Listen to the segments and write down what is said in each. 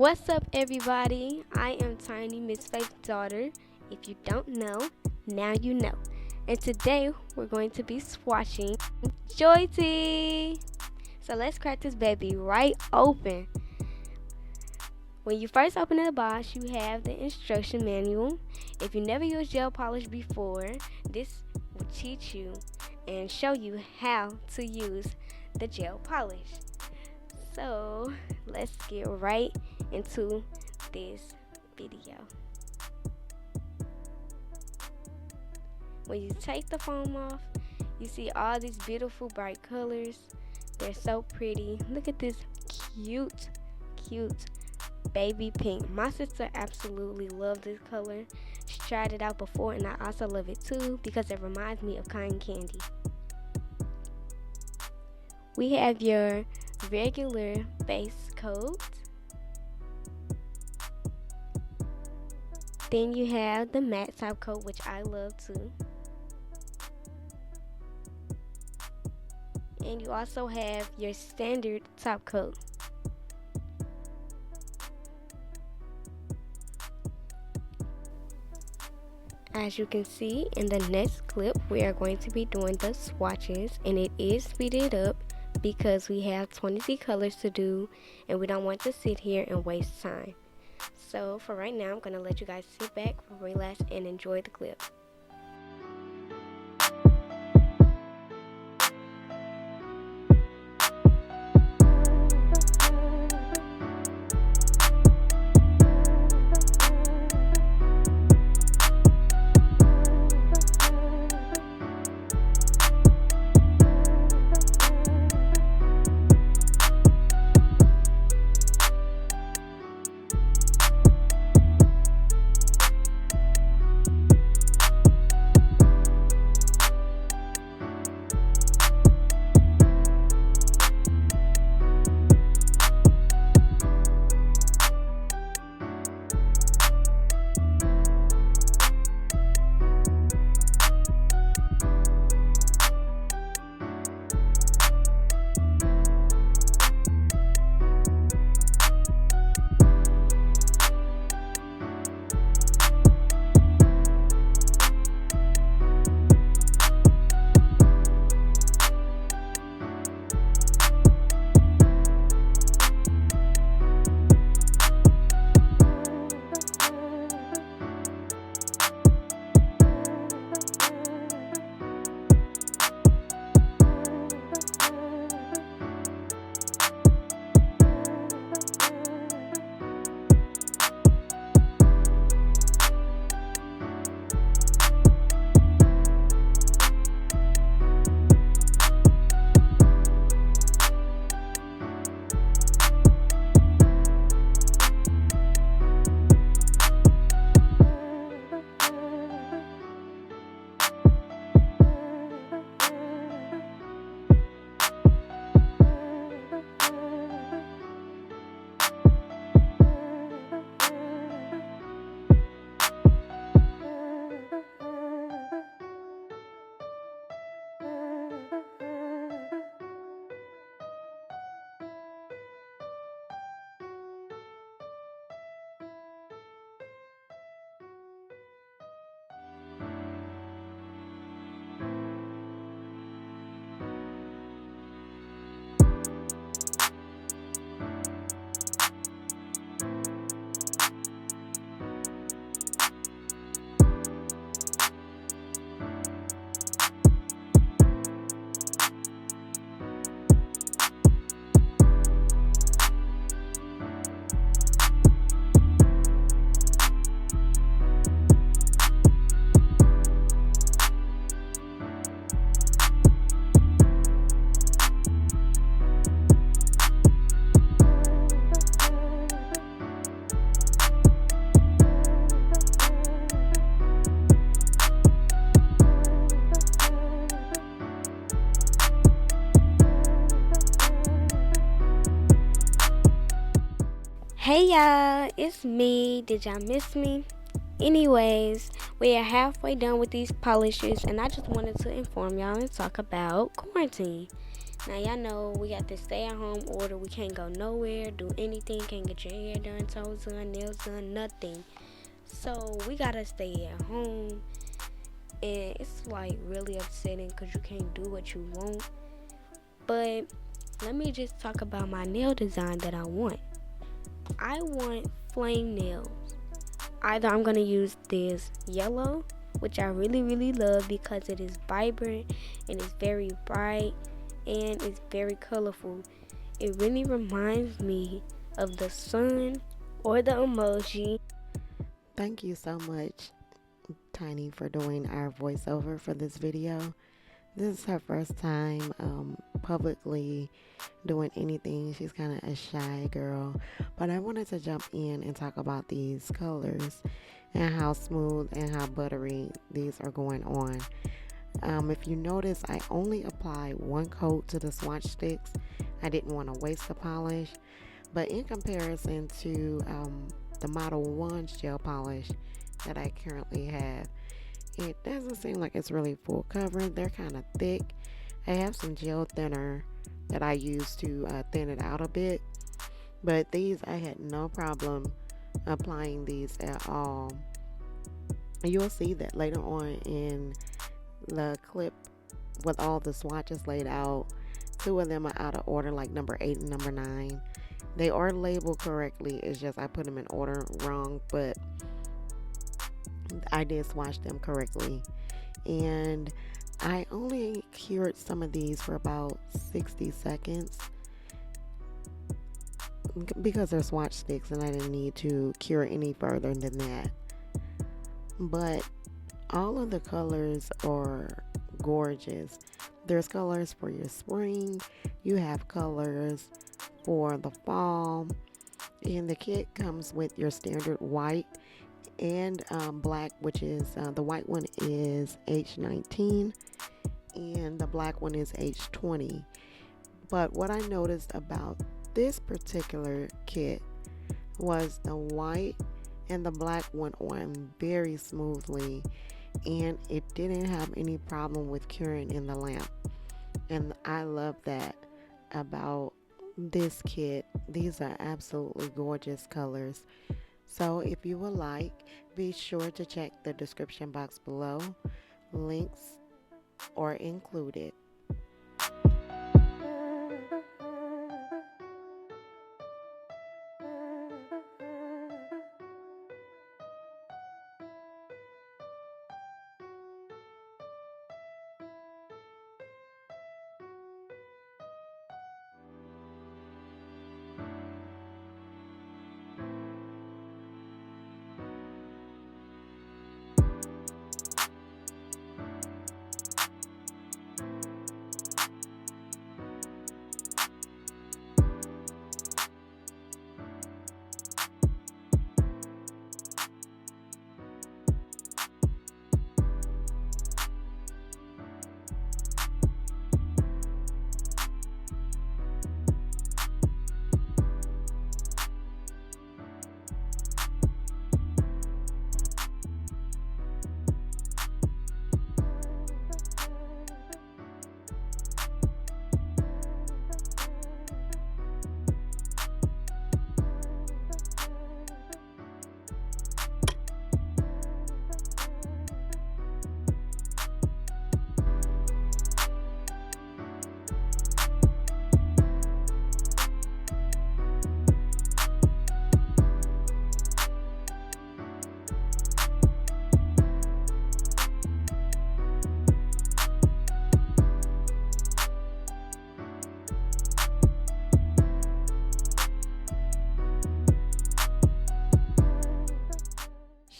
What's up, everybody? I am Tiny Miss Faith's daughter. If you don't know, now you know. And today we're going to be swatching Joytii. So let's crack this baby right open. When you first open the box, you have the instruction manual. If you never used gel polish before, this will teach you and show you how to use the gel polish. So let's get right into this video. When you take the foam off, you see all these beautiful bright colors. They're so pretty. Look at this cute baby pink. My sister absolutely loved this color. She tried it out before, and I also love it too because it reminds me of cotton candy. We have your regular base coat. Then you have the matte top coat, which I love too. And you also have your standard top coat. As you can see in the next clip, we are going to be doing the swatches, and it is speeded up because we have 23 colors to do and we don't want to sit here and waste time. So for right now, I'm going to let you guys sit back, relax, and enjoy the clip. Hey y'all, it's me. Did y'all miss me? Anyways, we are halfway done with these polishes, and I just wanted to inform y'all and talk about quarantine. Now y'all know we got this stay at home order. We can't go nowhere, do anything, can't get your hair done, toes done, nails done, nothing. So we gotta stay at home, and it's like really upsetting because you can't do what you want. But let me just talk about my nail design that I want. I want flame nails. Either I'm gonna use this yellow, which I really love because it is vibrant and it's very bright and it's very colorful. It really reminds me of the sun or the emoji. Thank you so much, Tiny, for doing our voiceover for this video. This is her first time publicly doing anything. She's kind of a shy girl, but I wanted to jump in and talk about these colors and how smooth and how buttery these are going on. If you notice, I only applied one coat to the swatch sticks. I didn't want to waste the polish, but in comparison to the Modelones gel polish that I currently have, it doesn't seem like it's really full coverage. They're kind of thick. I have some gel thinner that I use to thin it out a bit, but these I had no problem applying these at all. You'll see that later on in the clip with all the swatches laid out. Two of them are out of order, like number 8 and number 9. They are labeled correctly, it's just I put them in order wrong, but I did swatch them correctly. And I only cured some of these for about 60 seconds because they're swatch sticks and I didn't need to cure any further than that. But all of the colors are gorgeous. There's colors for your spring, you have colors for the fall, and the kit comes with your standard white and black, which is the white one is H19 and the black one is H20. But what I noticed about this particular kit was the white and the black went on very smoothly, and it didn't have any problem with curing in the lamp. And I love that about this kit. These are absolutely gorgeous colors. So if you would like, be sure to check the description box below. Links are included.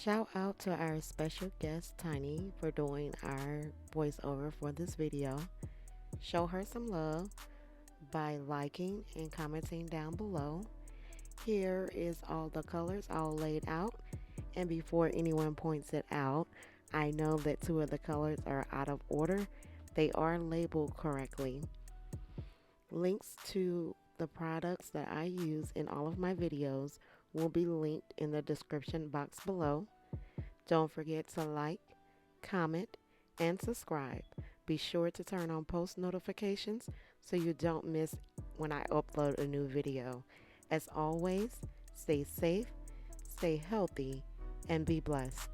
Shout out to our special guest Tiny for doing our voiceover for this video. Show her some love by liking and commenting down below. Here is all the colors all laid out, and before anyone points it out, I know that 2 of the colors are out of order. They are labeled correctly. Links to the products that I use in all of my videos will be linked in the description box below. Don't forget to like, comment, and subscribe. Be sure to turn on post notifications so you don't miss when I upload a new video. As always, stay safe, stay healthy, and be blessed.